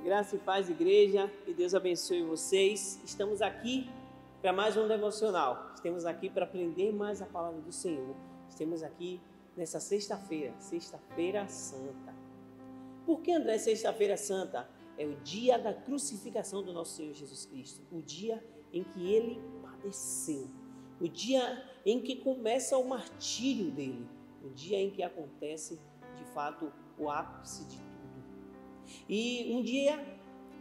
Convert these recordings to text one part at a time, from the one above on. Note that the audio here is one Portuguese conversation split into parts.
Graça e paz, igreja, que Deus abençoe vocês. Estamos aqui para mais um devocional. Estamos aqui para aprender mais a palavra do Senhor. Estamos aqui nessa sexta-feira, Sexta-feira Santa. Por que, André, Sexta-feira Santa? É o dia da crucificação do nosso Senhor Jesus Cristo. O dia em que Ele padeceu. O dia em que começa o martírio dele. O dia em que acontece, de fato, o ápice de tudo. E um dia,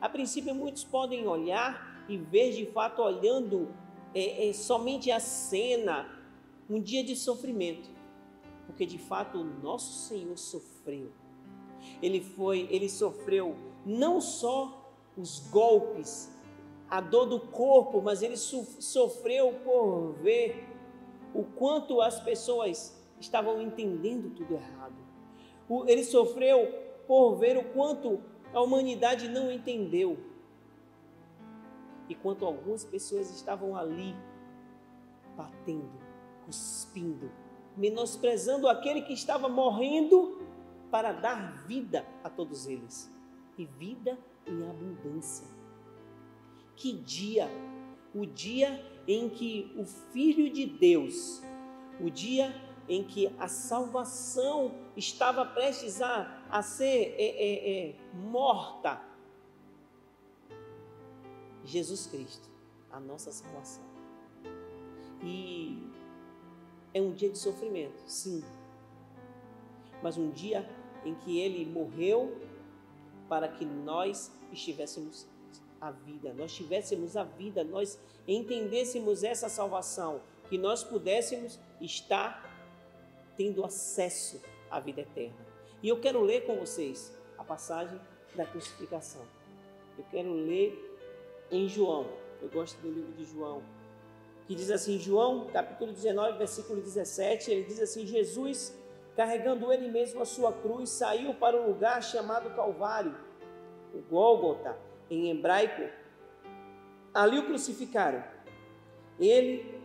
a princípio, muitos podem olhar e ver, de fato, olhando somente a cena, um dia de sofrimento. Porque, de fato, o nosso Senhor sofreu. Ele sofreu não só os golpes, a dor do corpo, mas ele sofreu por ver o quanto as pessoas estavam entendendo tudo errado. Ele sofreu por ver o quanto a humanidade não entendeu. E quanto algumas pessoas estavam ali, batendo, cuspindo, menosprezando aquele que estava morrendo para dar vida a todos eles. E vida em abundância. Que dia! O dia em que o Filho de Deus, o dia em que a salvação estava prestes a ser morta. Jesus Cristo, a nossa salvação. E é um dia de sofrimento, sim. Mas um dia em que Ele morreu para que nós tivéssemos a vida, nós entendêssemos essa salvação, que nós pudéssemos estar tendo acesso à vida eterna. E eu quero ler com vocês a passagem da crucificação. Eu quero ler em João, eu gosto do livro de João, que diz assim, João, capítulo 19, versículo 17, ele diz assim, Jesus, carregando ele mesmo a sua cruz, saiu para um lugar chamado Calvário, o Gólgota, em hebraico. Ali o crucificaram, ele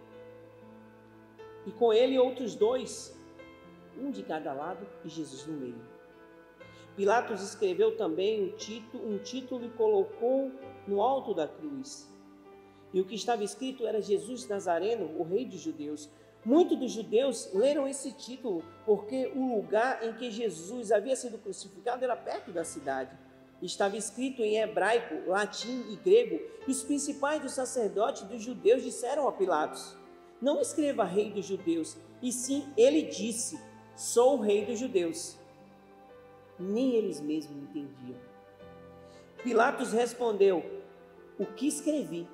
e com ele outros dois, um de cada lado e Jesus no meio. Pilatos escreveu também um título e colocou no alto da cruz. E o que estava escrito era Jesus Nazareno, o rei dos judeus. Muitos dos judeus leram esse título porque o lugar em que Jesus havia sido crucificado era perto da cidade. Estava escrito em hebraico, latim e grego. E os principais dos sacerdotes dos judeus disseram a Pilatos, não escreva rei dos judeus, e sim ele disse, sou o rei dos judeus. Nem eles mesmos entendiam. Pilatos respondeu, o que escrevi?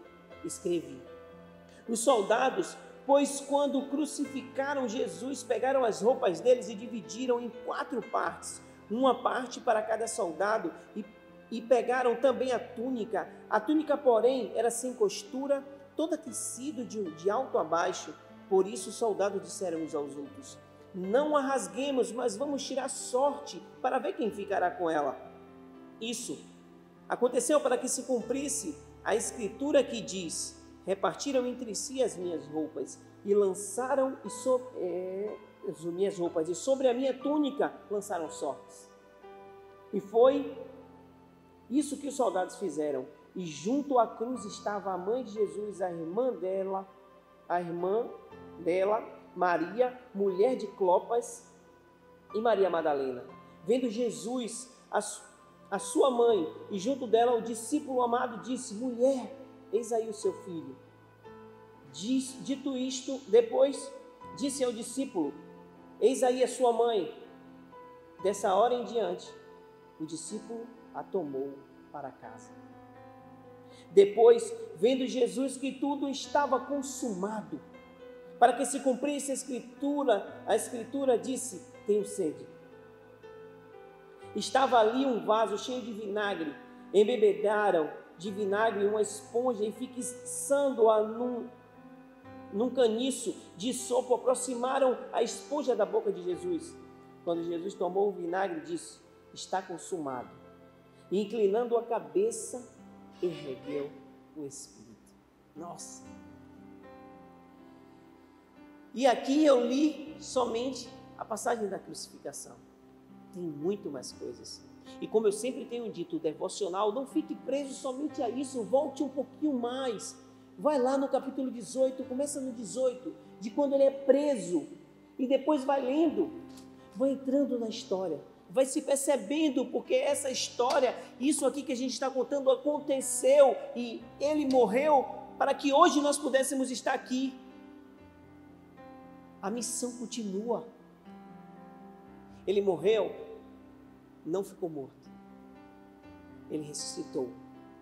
Escrevi. Os soldados, pois quando crucificaram Jesus, pegaram as roupas deles e dividiram em 4 partes, uma parte para cada soldado, e pegaram também a túnica. A túnica, porém, era sem costura, toda tecida de alto a baixo. Por isso os soldados disseram uns aos outros, não a rasguemos, mas vamos tirar sorte para ver quem ficará com ela. Isso aconteceu para que se cumprisse a escritura que diz, repartiram entre si as minhas roupas e lançaram as minhas roupas e sobre a minha túnica lançaram sortes. E foi isso que os soldados fizeram. E junto à cruz estava a mãe de Jesus, a irmã dela, Maria, mulher de Clopas, e Maria Madalena. Vendo Jesus, a sua mãe, e junto dela o discípulo amado, disse, mulher, eis aí o seu filho. Dito isto, depois disse ao discípulo, eis aí a sua mãe. Dessa hora em diante, o discípulo a tomou para casa. Depois, vendo Jesus que tudo estava consumado, para que se cumprisse a escritura disse, tenho sede. Estava ali um vaso cheio de vinagre, embebedaram de vinagre uma esponja e fixando-a num caniço de sopo, aproximaram a esponja da boca de Jesus. Quando Jesus tomou o vinagre, disse, está consumado. E inclinando a cabeça, ergueu o espírito. Nossa! E aqui eu li somente a passagem da crucificação. tem muito mais coisas. E como eu sempre tenho dito, o devocional, não fique preso somente a isso, volte um pouquinho mais. Vai lá no capítulo 18, começa no 18, de quando ele é preso, e depois vai lendo, vai entrando na história, vai se percebendo, porque essa história, isso aqui que a gente está contando, aconteceu, e ele morreu para que hoje nós pudéssemos estar aqui. A missão continua. Ele morreu, não ficou morto. Ele ressuscitou.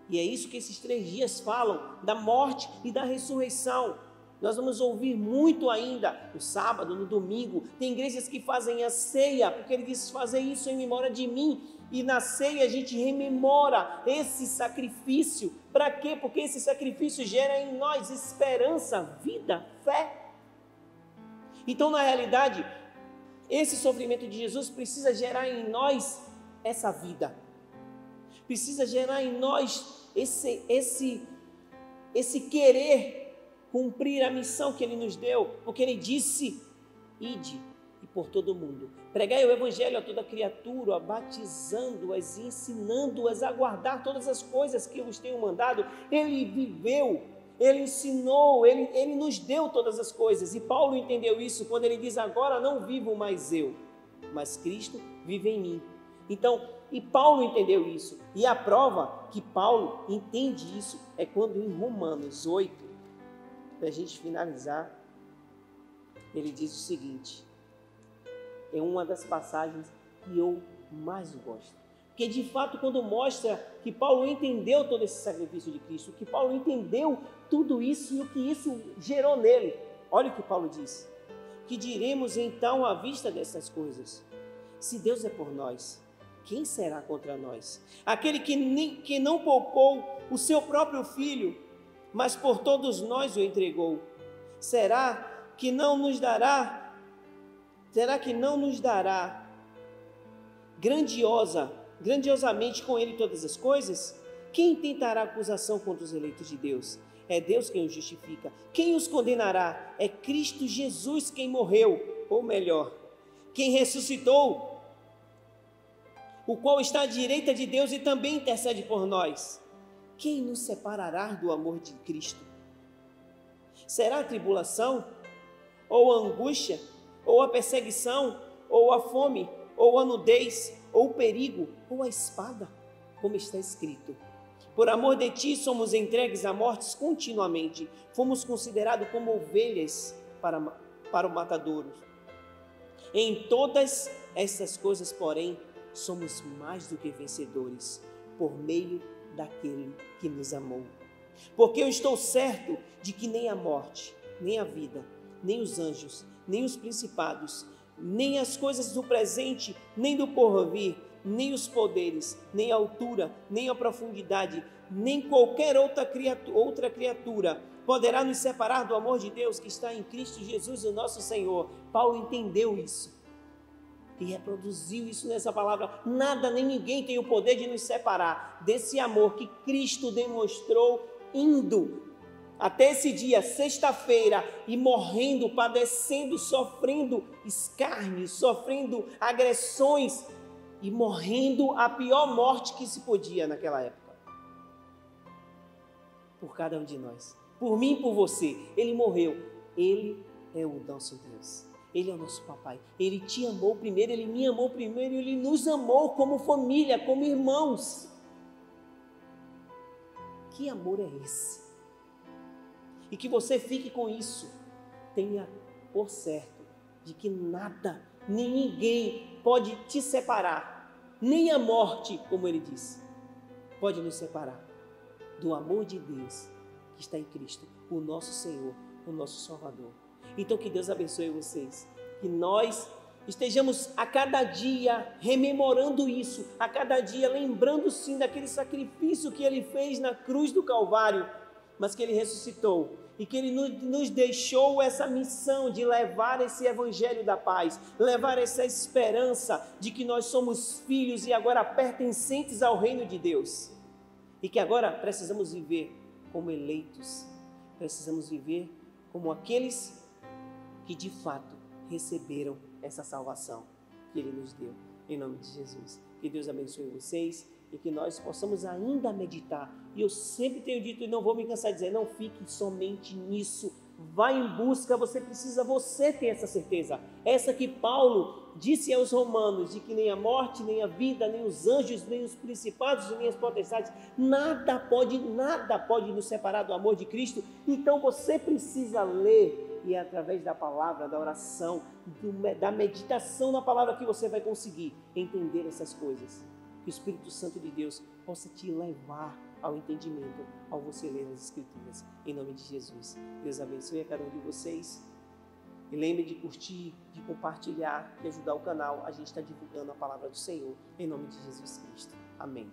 E é isso que esses 3 dias falam, da morte e da ressurreição. Nós vamos ouvir muito ainda, no sábado, no domingo. Tem igrejas que fazem a ceia, porque ele diz, fazer isso em memória de mim. E na ceia a gente rememora esse sacrifício. Para quê? Porque esse sacrifício gera em nós esperança, vida, fé. Então, na realidade, esse sofrimento de Jesus precisa gerar em nós essa vida. Precisa gerar em nós esse querer cumprir a missão que Ele nos deu, porque Ele disse, ide e por todo o mundo, pregai o Evangelho a toda criatura, batizando-as e ensinando-as a guardar todas as coisas que eu vos tenho mandado. Ele viveu, Ele ensinou, Ele nos deu todas as coisas, e Paulo entendeu isso quando ele diz, agora não vivo mais eu, mas Cristo vive em mim. Então, e Paulo entendeu isso, e a prova que Paulo entende isso é quando em Romanos 8, para a gente finalizar, ele diz o seguinte, é uma das passagens que eu mais gosto, porque de fato quando mostra que Paulo entendeu todo esse sacrifício de Cristo, que Paulo entendeu tudo isso e o que isso gerou nele, olha o que Paulo diz, que diremos então à vista dessas coisas, se Deus é por nós, quem será contra nós? Aquele que não poupou o seu próprio filho, mas por todos nós o entregou. Será que não nos dará grandiosamente com ele todas as coisas? Quem tentará acusação contra os eleitos de Deus? É Deus quem os justifica. Quem os condenará? É Cristo Jesus quem morreu, ou melhor, quem ressuscitou, o qual está à direita de Deus e também intercede por nós. Quem nos separará do amor de Cristo? Será a tribulação, ou a angústia, ou a perseguição, ou a fome, ou a nudez, ou o perigo, ou a espada, como está escrito. Por amor de ti somos entregues a mortes continuamente, fomos considerados como ovelhas para o matadouro. Em todas essas coisas, porém, somos mais do que vencedores, por meio daquele que nos amou. Porque eu estou certo de que nem a morte, nem a vida, nem os anjos, nem os principados, nem as coisas do presente, nem do porvir, nem os poderes, nem a altura, nem a profundidade, nem qualquer outra criatura poderá nos separar do amor de Deus que está em Cristo Jesus, o nosso Senhor. Paulo entendeu isso e reproduziu isso nessa palavra. Nada nem ninguém tem o poder de nos separar desse amor que Cristo demonstrou indo até esse dia, sexta-feira, e morrendo, padecendo, sofrendo escárnio, sofrendo agressões e morrendo a pior morte que se podia naquela época. Por cada um de nós, por mim e por você, Ele morreu. Ele é o nosso Deus. Ele é o nosso papai. Ele te amou primeiro, Ele me amou primeiro, Ele nos amou como família, como irmãos. Que amor é esse? E que você fique com isso. Tenha por certo de que nada, nem ninguém pode te separar, nem a morte, como Ele disse, pode nos separar do amor de Deus que está em Cristo, o nosso Senhor, o nosso Salvador. Então que Deus abençoe vocês, que nós estejamos a cada dia rememorando isso, a cada dia lembrando sim daquele sacrifício que Ele fez na cruz do Calvário, mas que Ele ressuscitou e que Ele nos deixou essa missão de levar esse evangelho da paz, levar essa esperança de que nós somos filhos e agora pertencentes ao reino de Deus, e que agora precisamos viver como eleitos, precisamos viver como aqueles que de fato receberam essa salvação que Ele nos deu. em nome de Jesus. Que Deus abençoe vocês e que nós possamos ainda meditar. E eu sempre tenho dito, e não vou me cansar de dizer, não fique somente nisso. Vá em busca, você ter essa certeza. Essa que Paulo disse aos romanos, de que nem a morte, nem a vida, nem os anjos, nem os principados, nem as potestades, nada pode nos separar do amor de Cristo. Então você precisa ler, e é através da palavra, da oração, da meditação na palavra que você vai conseguir entender essas coisas. Que o Espírito Santo de Deus possa te levar ao entendimento, ao você ler as Escrituras, em nome de Jesus. Deus abençoe a cada um de vocês. E lembre de curtir, de compartilhar, de ajudar o canal. A gente está divulgando a palavra do Senhor, em nome de Jesus Cristo. Amém.